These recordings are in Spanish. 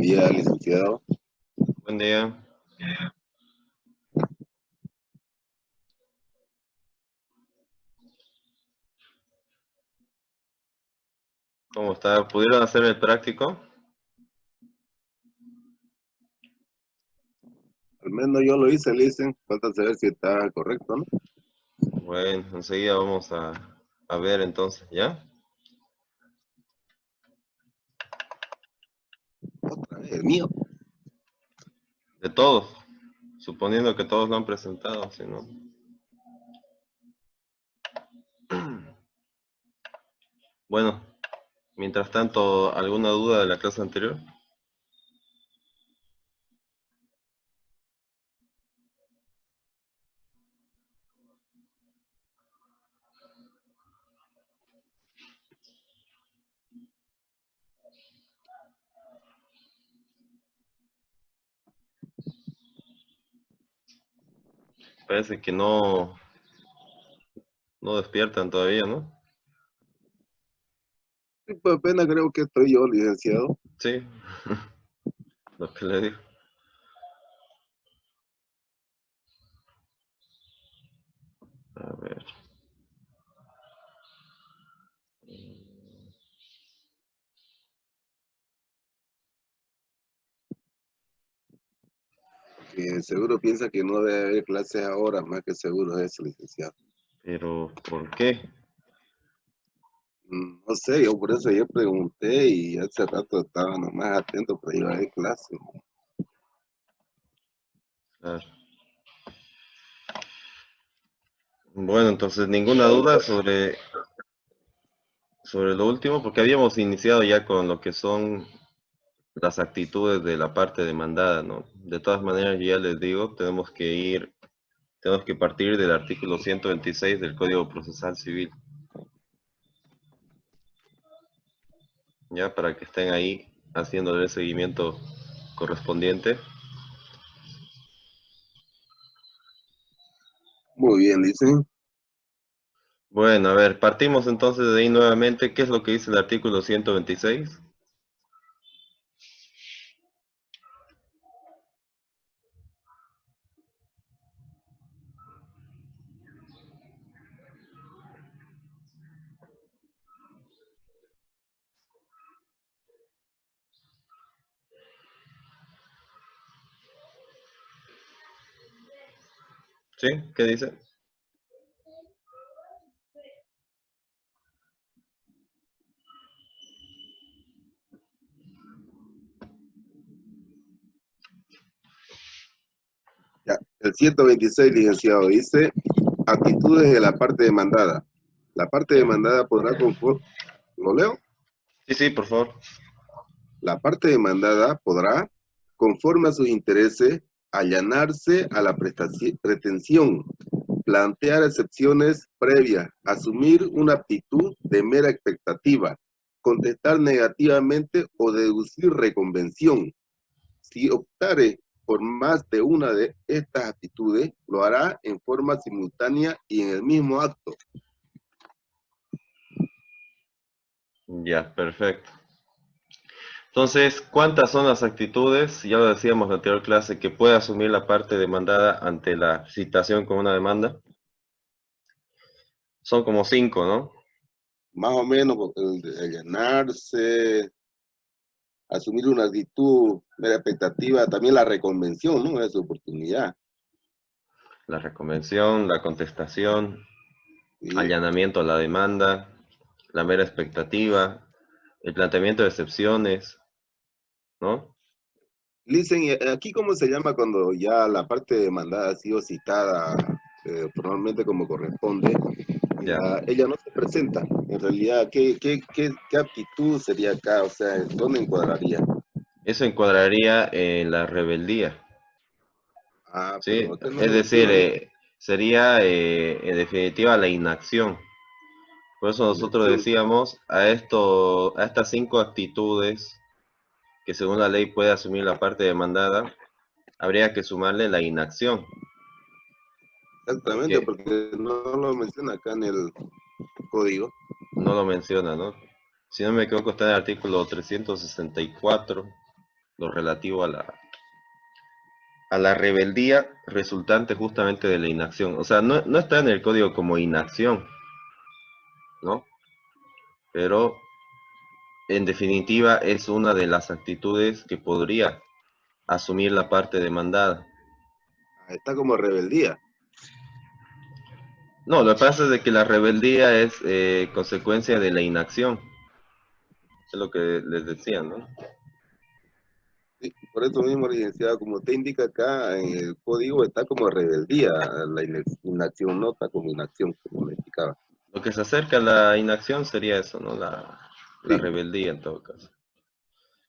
día, licenciado. Buen día. ¿Cómo está? ¿Pudieron hacer el práctico? Al menos yo lo hice, licen. Falta saber si está correcto, ¿no? Bueno, enseguida vamos a ver entonces, ¿ya? Otra vez, el mío. De todos, suponiendo que todos lo han presentado, si no. Bueno, mientras tanto, ¿alguna duda de la clase anterior? Parece que no despiertan todavía, ¿no? Sí, pues apenas creo que estoy yo, licenciado. Sí, lo que le digo. A ver. Que seguro piensa que no debe haber clases ahora, más que seguro es eso, licenciado. Pero, ¿por qué? No sé, yo por eso ayer pregunté y hace rato estaba nomás atento para ir a ver clases. Claro. Bueno, entonces, ¿ninguna duda sobre lo último? Porque habíamos iniciado ya con lo que son las actitudes de la parte demandada, ¿no? De todas maneras, yo ya les digo, tenemos que partir del artículo 126 del Código Procesal Civil, ya para que estén ahí haciendo el seguimiento correspondiente. Muy bien, dicen. Bueno, a ver, partimos entonces de ahí nuevamente. ¿Qué es lo que dice el artículo 126? ¿Sí? ¿Qué dice? Ya, el 126, licenciado, dice actitudes de la parte demandada. La parte Ya. demandada podrá ¿lo leo? Sí, sí, por favor. La parte demandada podrá, conforme a sus intereses, allanarse a la pretensión, plantear excepciones previas, asumir una actitud de mera expectativa, contestar negativamente o deducir reconvención. Si optare por más de una de estas actitudes, lo hará en forma simultánea y en el mismo acto. Ya, perfecto. Entonces, ¿cuántas son las actitudes? Ya lo decíamos en la anterior clase, que puede asumir la parte demandada ante la citación con una demanda. Son como 5, ¿no? Más o menos, porque el de allanarse, asumir una actitud mera expectativa, también la reconvención, ¿no? Es su oportunidad. La reconvención, la contestación, ¿Sí? allanamiento a la demanda, la mera expectativa, el planteamiento de excepciones, ¿no? Listen, ¿y aquí cómo se llama cuando ya la parte demandada ha sido citada formalmente como corresponde? Ya. Ella no se presenta. En realidad, ¿qué aptitud sería acá? O sea, ¿dónde encuadraría? Eso encuadraría en la rebeldía, Ah, ¿sí? pero acá no Es lo decir, menciona, ¿no? sería en definitiva la inacción. Por eso nosotros Inacción. decíamos a estas 5 actitudes que según la ley puede asumir la parte demandada, habría que sumarle la inacción, Exactamente, porque porque no lo menciona acá en el código. no lo menciona, ¿no? Si no me equivoco está en el artículo 364. lo relativo a la rebeldía resultante justamente de la inacción. O sea, no está en el código como inacción, ¿no? Pero en definitiva es una de las actitudes que podría asumir la parte demandada. Está como rebeldía. No, lo que pasa es de que la rebeldía es consecuencia de la inacción, es lo que les decía, ¿no? Sí, por eso mismo, licenciado, como te indica acá en el código, está como rebeldía, la inacción, no está como inacción, como me indicaba. Lo que se acerca a la inacción sería eso, ¿no? La Sí, rebeldía en todo caso.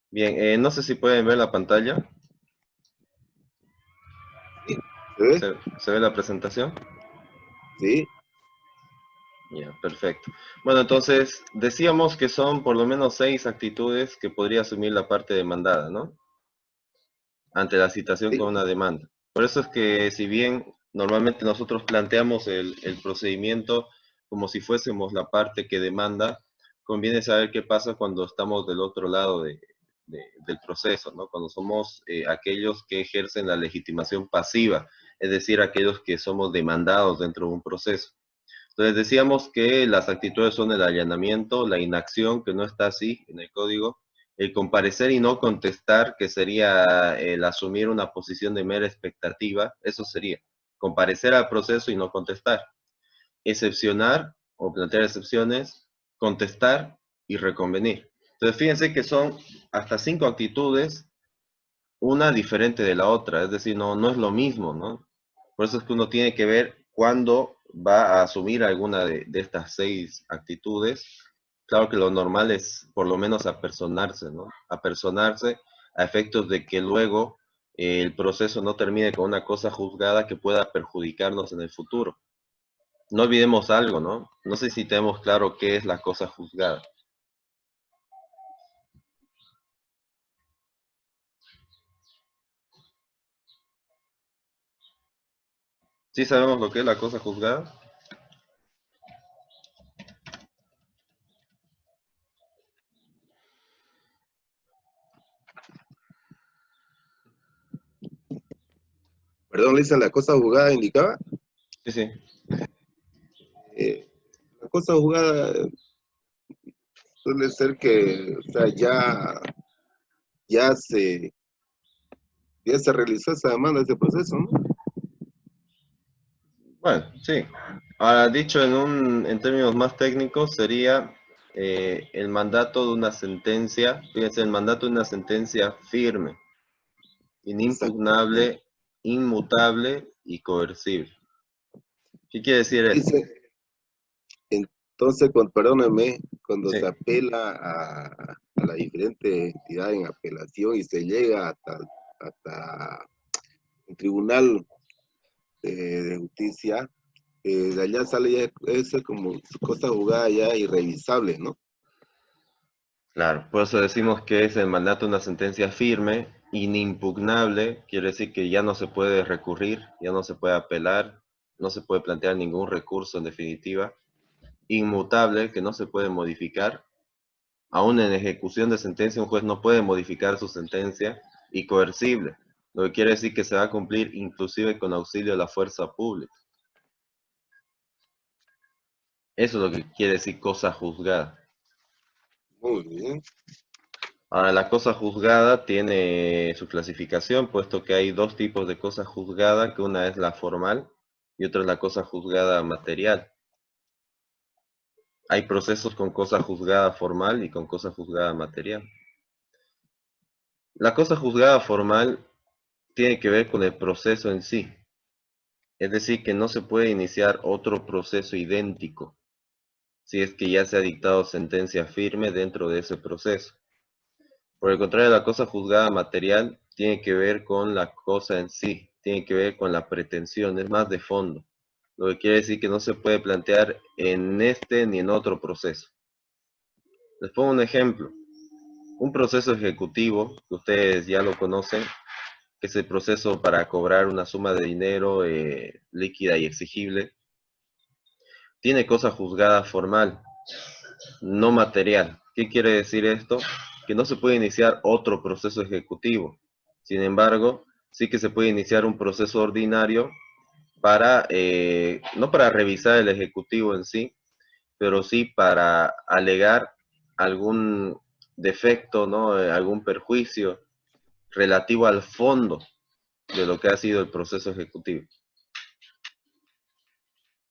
Bien, no sé si pueden ver la pantalla. sí, ¿se ve? ¿Se ve la presentación? Sí, Ya, perfecto. Bueno, entonces decíamos que son por lo menos 6 actitudes que podría asumir la parte demandada, ¿no? Ante la citación sí, con una demanda. Por eso es que si bien normalmente nosotros planteamos el procedimiento como si fuésemos la parte que demanda, conviene saber qué pasa cuando estamos del otro lado del proceso, ¿no? Cuando somos aquellos que ejercen la legitimación pasiva, es decir, aquellos que somos demandados dentro de un proceso. Entonces decíamos que las actitudes son el allanamiento, la inacción, que no está así en el código, el comparecer y no contestar, que sería el asumir una posición de mera expectativa, eso sería comparecer al proceso y no contestar. Excepcionar o plantear excepciones, contestar y reconvenir. Entonces fíjense que son hasta 5 actitudes, una diferente de la otra, es decir, no es lo mismo, ¿no? Por eso es que uno tiene que ver cuándo va a asumir alguna de estas 6 actitudes. Claro que lo normal es por lo menos apersonarse, ¿no? Apersonarse a efectos de que luego el proceso no termine con una cosa juzgada que pueda perjudicarnos en el futuro. No olvidemos algo, ¿no? No sé si tenemos claro qué es la cosa juzgada. ¿Sí sabemos lo que es la cosa juzgada? perdón, Lisa, la cosa jugada indicaba. Sí, sí. eh, la cosa jugada suele ser que, o sea, ya se, ya se realizó esa demanda, ese proceso, ¿no? Bueno, sí. Ahora, dicho en términos más técnicos, sería el mandato de una sentencia, fíjense, el mandato de una sentencia firme, Exactamente. inimpugnable, inmutable y coercible. ¿Qué quiere decir esto? Dice, entonces, perdóname, cuando Sí, se apela a la diferente entidad en apelación y se llega hasta el tribunal de justicia, de allá sale ya ese como cosa jugada ya irrevisable, ¿no? claro. Por eso decimos que es el mandato de una sentencia firme, inimpugnable, quiere decir que ya no se puede recurrir, ya no se puede apelar, no se puede plantear ningún recurso en definitiva, inmutable, que no se puede modificar. Aún en ejecución de sentencia, un juez no puede modificar su sentencia, y coercible, lo que quiere decir que se va a cumplir inclusive con auxilio de la fuerza pública. Eso es lo que quiere decir cosa juzgada. Muy bien. Ahora, la cosa juzgada tiene su clasificación, puesto que hay dos tipos de cosa juzgada, que una es la formal y otra es la cosa juzgada material. Hay procesos con cosa juzgada formal y con cosa juzgada material. La cosa juzgada formal tiene que ver con el proceso en sí. Es decir, que no se puede iniciar otro proceso idéntico si es que ya se ha dictado sentencia firme dentro de ese proceso. Por el contrario, la cosa juzgada material tiene que ver con la cosa en sí, tiene que ver con la pretensión, es más de fondo. Lo que quiere decir que no se puede plantear en este ni en otro proceso. Les pongo un ejemplo. Un proceso ejecutivo, que ustedes ya lo conocen, que es el proceso para cobrar una suma de dinero líquida y exigible, tiene cosa juzgada formal, no material. ¿Qué quiere decir esto? que no se puede iniciar otro proceso ejecutivo. Sin embargo, sí que se puede iniciar un proceso ordinario para, no para revisar el ejecutivo en sí, pero sí para alegar algún defecto, ¿no? Algún perjuicio relativo al fondo de lo que ha sido el proceso ejecutivo.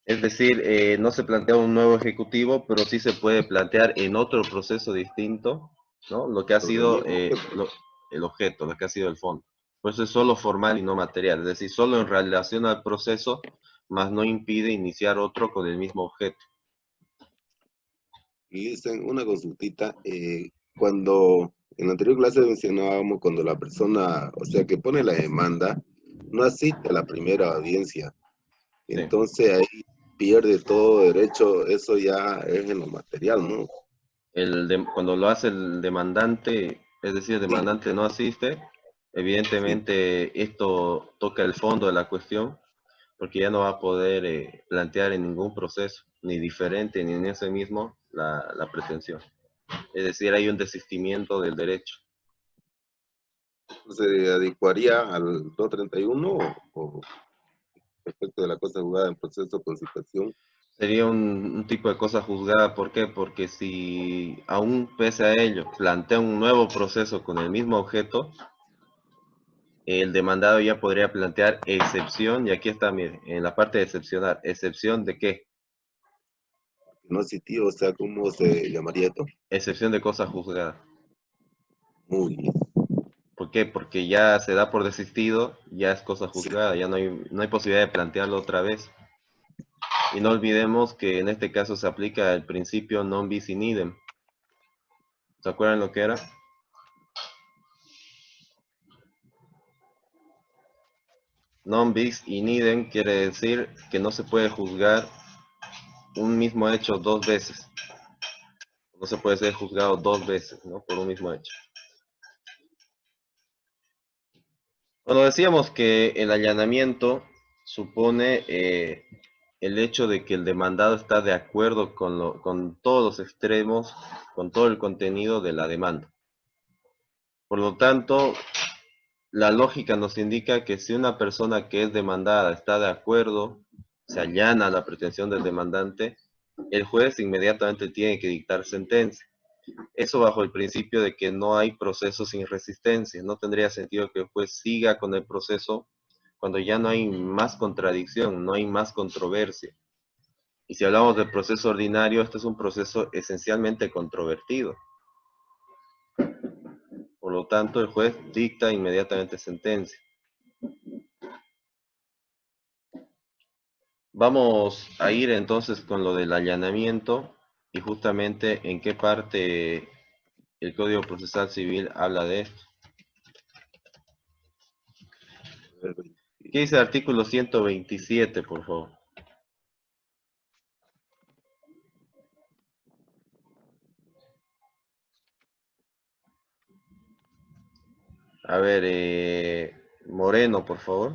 Es decir, no se plantea un nuevo ejecutivo, pero sí se puede plantear en otro proceso distinto, ¿no? Lo que ha Sobre el sido mismo objeto. el objeto, lo que ha sido el fondo. Por eso es solo formal y no material, es decir, solo en relación al proceso, más no impide iniciar otro con el mismo objeto. Y dicen una consultita, cuando en la anterior clase mencionábamos cuando la persona, o sea, que pone la demanda, no asiste a la primera audiencia. Sí. Entonces ahí pierde todo derecho, eso ya es en lo material, ¿no? Cuando lo hace el demandante, es decir, el Sí, demandante no asiste, sí. evidentemente esto toca el fondo de la cuestión, porque ya no va a poder plantear en ningún proceso, ni diferente, ni en ese mismo, la pretensión. Es decir, hay un desistimiento del derecho. ¿Se adecuaría al 231 o respecto de la cosa jugada en proceso de concitación? Sería un tipo de cosa juzgada, ¿por qué? Porque si aún pese a ello plantea un nuevo proceso con el mismo objeto, el demandado ya podría plantear excepción, y aquí está, mire, en la parte de excepcionar, ¿excepción de qué? No asistió, o sea, ¿cómo se llamaría esto? Excepción de cosa juzgada. Muy bien. ¿Por qué? Porque ya se da por desistido, ya es cosa Sí, juzgada, ya no hay posibilidad de plantearlo otra vez. Y no olvidemos que en este caso se aplica el principio non bis in idem. ¿Se acuerdan lo que era? Non bis in idem quiere decir que no se puede juzgar un mismo hecho dos veces. No se puede ser juzgado dos veces, ¿no? Por un mismo hecho. Bueno, decíamos que el allanamiento supone el hecho de que el demandado está de acuerdo con todos los extremos, con todo el contenido de la demanda. Por lo tanto, la lógica nos indica que si una persona que es demandada está de acuerdo, se allana la pretensión del demandante, el juez inmediatamente tiene que dictar sentencia. Eso bajo el principio de que no hay proceso sin resistencia. No tendría sentido que el juez siga con el proceso cuando ya no hay más contradicción, no hay más controversia. Y si hablamos del proceso ordinario, este es un proceso esencialmente controvertido. Por lo tanto, el juez dicta inmediatamente sentencia. Vamos a ir entonces con lo del allanamiento y justamente en qué parte el Código Procesal Civil habla de esto. ¿Qué dice el artículo 127, por favor? A ver, Moreno, por favor.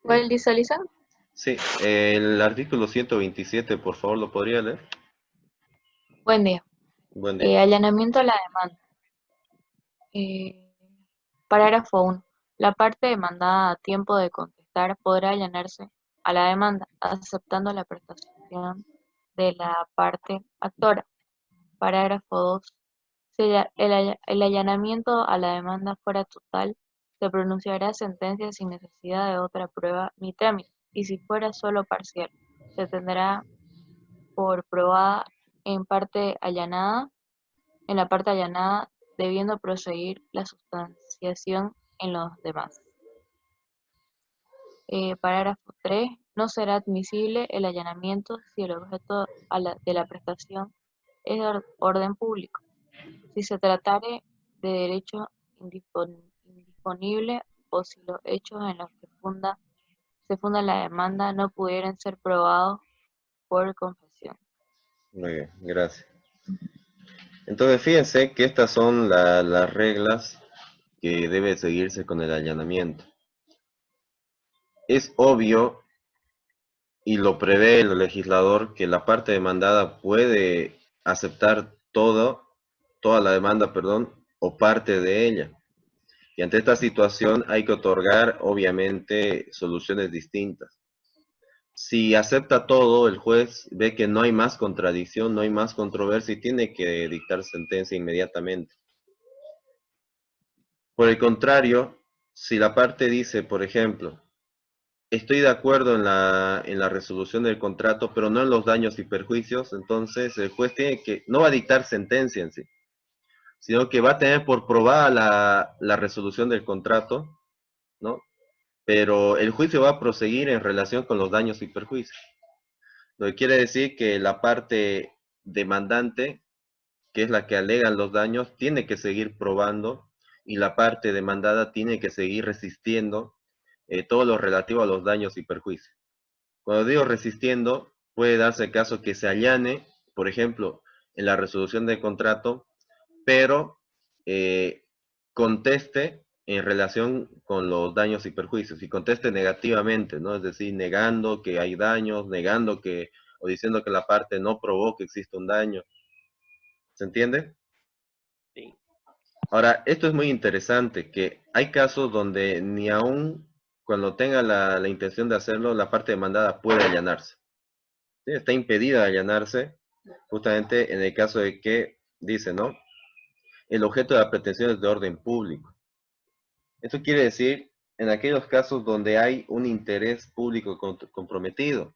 ¿Cuál dice Lisa? Sí, el artículo 127, por favor, ¿lo podría leer? Buen día. Buen día. Allanamiento a la demanda. Eh, Parágrafo 1. La parte demandada a tiempo de contestar podrá allanarse a la demanda, aceptando la prestación de la parte actora. Parágrafo 2. Si el allanamiento a la demanda fuera total, se pronunciará sentencia sin necesidad de otra prueba ni trámite, y si fuera solo parcial, se tendrá por probada en la parte allanada, debiendo proseguir la sustanciación en los demás. Parágrafo 3. No será admisible el allanamiento si el objeto de la prestación es de orden público, si se tratare de derecho indisponible o si los hechos en los que se funda la demanda no pudieran ser probados por confesión. Muy bien, gracias. Entonces, fíjense que estas son las reglas que debe seguirse con el allanamiento. Es obvio y lo prevé el legislador, que la parte demandada puede aceptar toda la demanda, perdón, o parte de ella. Y ante esta situación hay que otorgar, obviamente, soluciones distintas. Si acepta todo, el juez ve que no hay más contradicción, no hay más controversia y tiene que dictar sentencia inmediatamente. Por el contrario, si la parte dice, por ejemplo, estoy de acuerdo en la resolución del contrato, pero no en los daños y perjuicios, entonces el juez no va a dictar sentencia en sí, sino que va a tener por probada la resolución del contrato, ¿no? Pero el juicio va a proseguir en relación con los daños y perjuicios. Lo que quiere decir que la parte demandante, que es la que alega los daños, tiene que seguir probando y la parte demandada tiene que seguir resistiendo todo lo relativo a los daños y perjuicios. Cuando digo resistiendo, puede darse el caso que se allane, por ejemplo, en la resolución del contrato, pero conteste en relación con los daños y perjuicios, y conteste negativamente, ¿no? Es decir, negando que hay daños, negando que, o diciendo que la parte no probó que existe un daño. ¿Se entiende? Sí. Ahora, esto es muy interesante, que hay casos donde ni aún cuando tenga la intención de hacerlo, la parte demandada puede allanarse. ¿Sí? Está impedida de allanarse, justamente en el caso de que, dice, ¿no? El objeto de la pretensión es de orden público. Esto quiere decir en aquellos casos donde hay un interés público comprometido.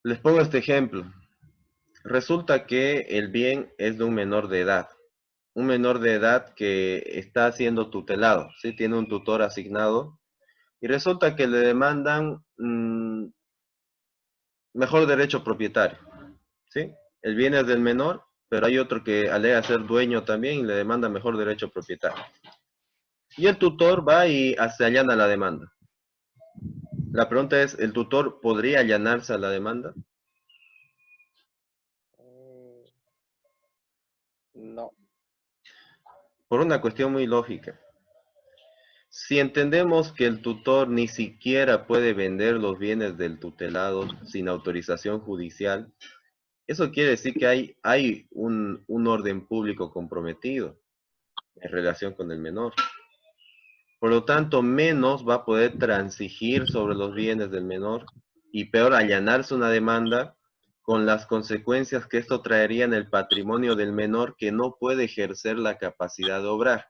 Les pongo este ejemplo. Resulta que el bien es de un menor de edad. Un menor de edad que está siendo tutelado, ¿sí? Tiene un tutor asignado y resulta que le demandan mejor derecho propietario, ¿sí? El bien es del menor, pero hay otro que alega ser dueño también y le demanda mejor derecho propietario. Y el tutor va y se allana la demanda. La pregunta es, ¿el tutor podría allanarse a la demanda? No. Por una cuestión muy lógica. Si entendemos que el tutor ni siquiera puede vender los bienes del tutelado sin autorización judicial, eso quiere decir que hay un orden público comprometido en relación con el menor. Por lo tanto, menos va a poder transigir sobre los bienes del menor y peor allanarse una demanda con las consecuencias que esto traería en el patrimonio del menor que no puede ejercer la capacidad de obrar.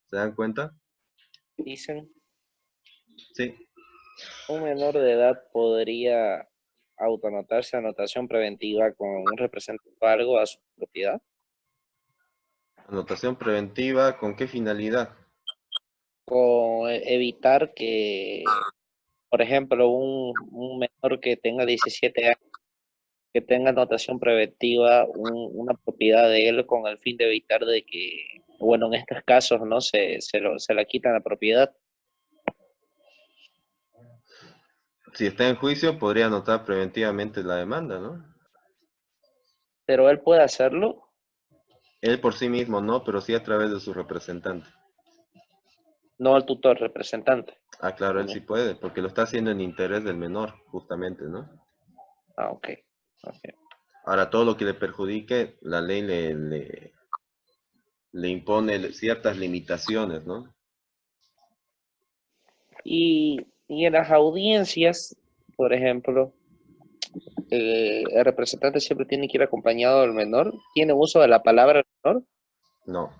¿Se dan cuenta? Dicen, Sí. un menor de edad podría autoanotarse anotación preventiva con un representante o algo a su propiedad. Anotación preventiva, ¿con qué finalidad? Con evitar que, por ejemplo, un menor que tenga 17 años, que tenga anotación preventiva una propiedad de él con el fin de evitar de que, bueno, en estos casos, ¿no? Se la quitan la propiedad. Si está en juicio, podría anotar preventivamente la demanda, ¿no? Pero él puede hacerlo. Él por sí mismo no, pero sí a través de su representante. No el tutor, representante. Ah, claro, él sí puede, porque lo está haciendo en interés del menor, justamente, ¿no? Ah, ok. Ahora, todo lo que le perjudique, la ley le impone ciertas limitaciones, ¿no? Y en las audiencias, por ejemplo, el representante siempre tiene que ir acompañado del menor. ¿Tiene uso de la palabra menor? No.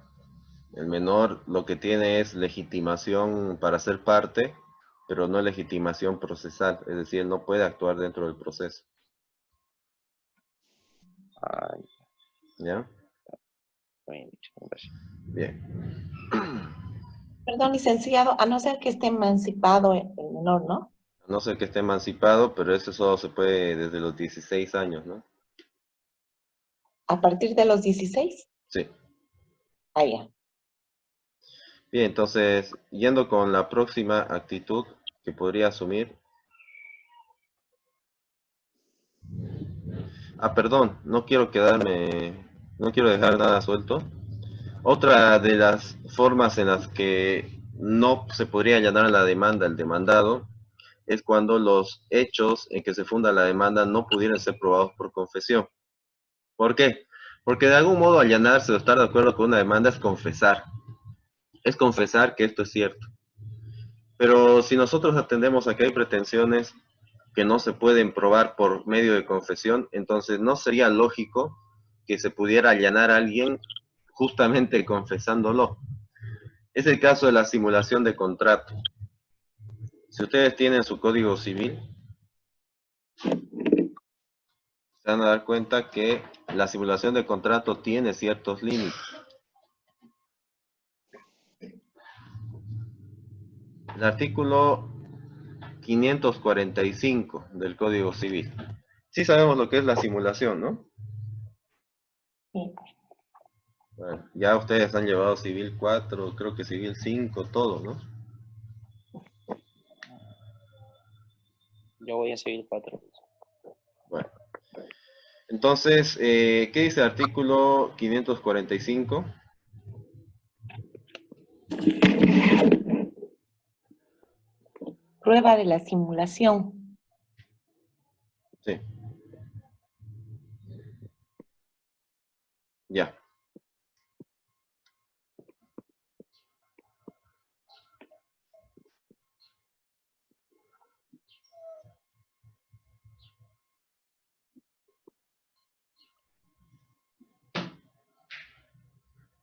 El menor lo que tiene es legitimación para ser parte, pero no legitimación procesal, es decir, él no puede actuar dentro del proceso. Ah, ¿Ya? bien, muchas gracias. Bien. Perdón, licenciado, a no ser que esté emancipado el menor, ¿no? A no ser que esté emancipado, pero eso solo se puede desde los 16 años, ¿no? A partir de los 16. Sí. Ah, ya. Bien, entonces, yendo con la próxima actitud que podría asumir. Ah, perdón, no quiero dejar nada suelto. Otra de las formas en las que no se podría allanar la demanda al demandado es cuando los hechos en que se funda la demanda no pudieran ser probados por confesión. ¿Por qué? Porque de algún modo allanarse o estar de acuerdo con una demanda es confesar. Es confesar que esto es cierto. Pero si nosotros atendemos a que hay pretensiones que no se pueden probar por medio de confesión, entonces no sería lógico que se pudiera allanar a alguien justamente confesándolo. Es el caso de la simulación de contrato. Si ustedes tienen su código civil, se van a dar cuenta que la simulación de contrato tiene ciertos límites. El artículo 545 del Código Civil. Sí sabemos lo que es la simulación, ¿no? Sí. Bueno, ya ustedes han llevado Civil 4, creo que Civil 5, todo, ¿no? Yo voy a seguir 4. Bueno. Entonces, ¿qué dice el artículo 545? Prueba de la simulación. Sí. Ya.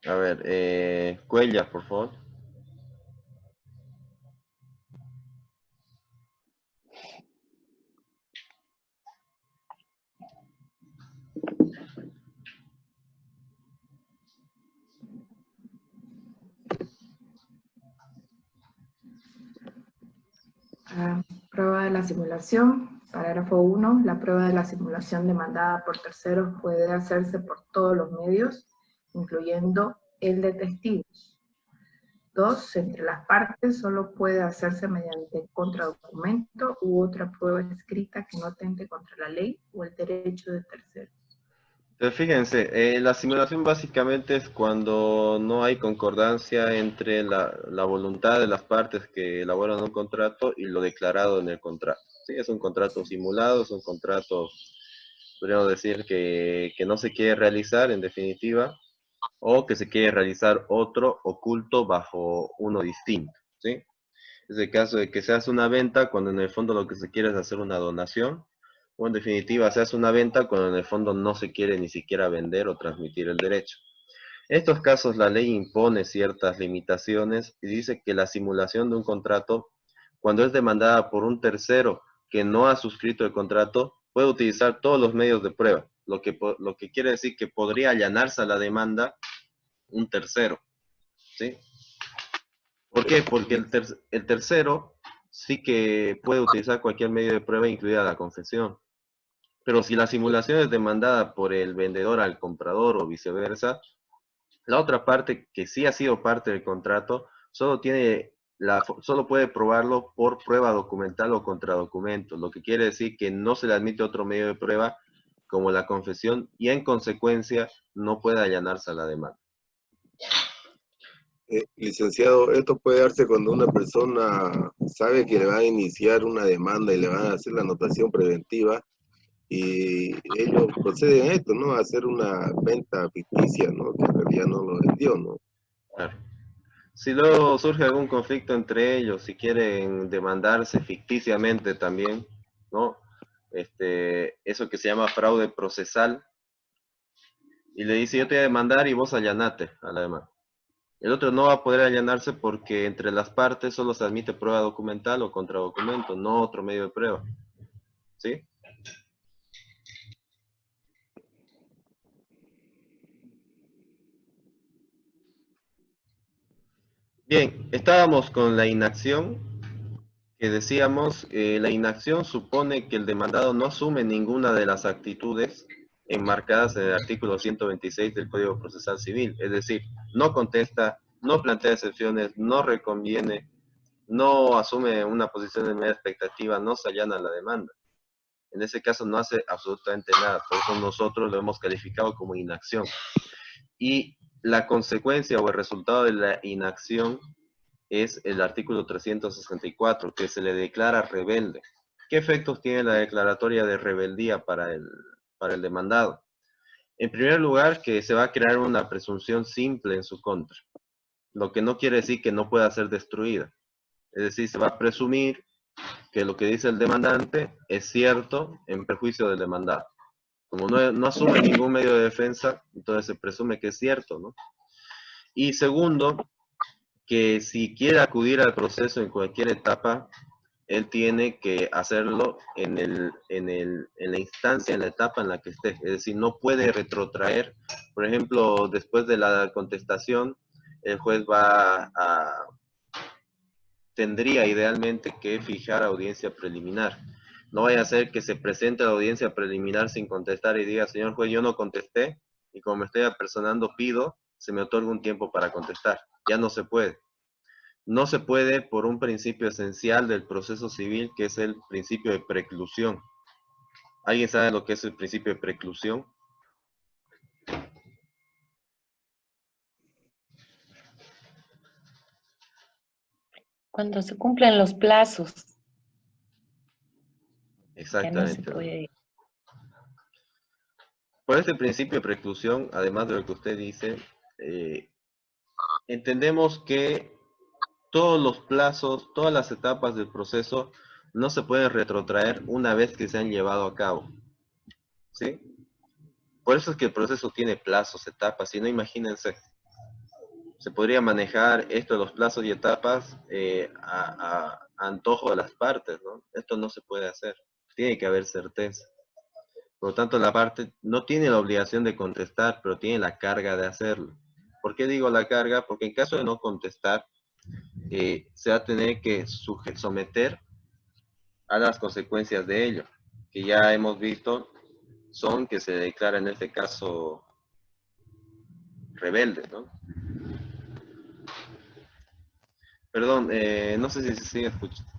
A ver, Cuellar, por favor. Prueba de la simulación. Parágrafo 1. La prueba de la simulación demandada por terceros puede hacerse por todos los medios, incluyendo el de testigos. 2. Entre las partes solo puede hacerse mediante contradocumento u otra prueba escrita que no atente contra la ley o el derecho de terceros. Entonces, fíjense, la simulación básicamente es cuando no hay concordancia entre la voluntad de las partes que elaboran un contrato y lo declarado en el contrato. Sí, es un contrato simulado, es un contrato, podríamos decir, que no se quiere realizar en definitiva, o que se quiere realizar otro oculto bajo uno distinto, ¿sí? Es el caso de que se hace una venta cuando en el fondo lo que se quiere es hacer una donación, o en definitiva se hace una venta cuando en el fondo no se quiere ni siquiera vender o transmitir el derecho. En estos casos la ley impone ciertas limitaciones y dice que la simulación de un contrato, cuando es demandada por un tercero que no ha suscrito el contrato, puede utilizar todos los medios de prueba, lo que quiere decir que podría allanarse a la demanda un tercero, ¿sí? ¿Por qué? Porque el tercero sí que puede utilizar cualquier medio de prueba, incluida la confesión. Pero si la simulación es demandada por el vendedor al comprador o viceversa, la otra parte que sí ha sido parte del contrato solo puede probarlo por prueba documental o contradocumento, lo que quiere decir que no se le admite otro medio de prueba como la confesión y en consecuencia no puede allanarse a la demanda. Licenciado, esto puede darse cuando una persona sabe que le van a iniciar una demanda y le van a hacer la anotación preventiva y ellos proceden a esto, ¿no? A hacer una venta ficticia, ¿no? Que en realidad no lo vendió, ¿no? Claro. Si luego surge algún conflicto entre ellos, si quieren demandarse ficticiamente también, ¿no? Eso que se llama fraude procesal, y le dice yo te voy a demandar y vos allanate a la demanda. El otro no va a poder allanarse porque entre las partes solo se admite prueba documental o contradocumento, no otro medio de prueba. ¿Sí? Bien, estábamos con la inacción, que decíamos, la inacción supone que el demandado no asume ninguna de las actitudes enmarcadas en el artículo 126 del Código Procesal Civil, es decir, no contesta, no plantea excepciones, no reconviene, no asume una posición de media expectativa, no se allana la demanda. En ese caso no hace absolutamente nada, por eso nosotros lo hemos calificado como inacción. Y la consecuencia o el resultado de la inacción es el artículo 364, que se le declara rebelde. ¿Qué efectos tiene la declaratoria de rebeldía para el demandado? En primer lugar, que se va a crear una presunción simple en su contra, lo que no quiere decir que no pueda ser destruida. Es decir, se va a presumir que lo que dice el demandante es cierto en perjuicio del demandado. Como no asume ningún medio de defensa, entonces se presume que es cierto, ¿no? Y segundo, que si quiere acudir al proceso en cualquier etapa, él tiene que hacerlo en la instancia, en la etapa en la que esté. Es decir, no puede retrotraer. Por ejemplo, después de la contestación, el juez tendría idealmente que fijar audiencia preliminar. No vaya a ser que se presente la audiencia preliminar sin contestar y diga, señor juez, yo no contesté, y como me estoy apersonando, pido, se me otorga un tiempo para contestar. Ya no se puede. No se puede por un principio esencial del proceso civil, que es el principio de preclusión. ¿Alguien sabe lo que es el principio de preclusión? Cuando se cumplen los plazos, ya no se Exactamente. puede. Por este principio de preclusión, además de lo que usted dice, entendemos que todos los plazos, todas las etapas del proceso no se pueden retrotraer una vez que se han llevado a cabo. ¿Sí? Por eso es que el proceso tiene plazos, etapas, si no, imagínense, se podría manejar esto de los plazos y etapas a antojo de las partes, ¿no? Esto no se puede hacer, tiene que haber certeza. Por lo tanto, la parte no tiene la obligación de contestar, pero tiene la carga de hacerlo. ¿Por qué digo la carga? Porque en caso de no contestar, se va a tener que someter a las consecuencias de ello, que ya hemos visto son que se declara en este caso rebelde, ¿no? Perdón, no sé si se sigue escuchando.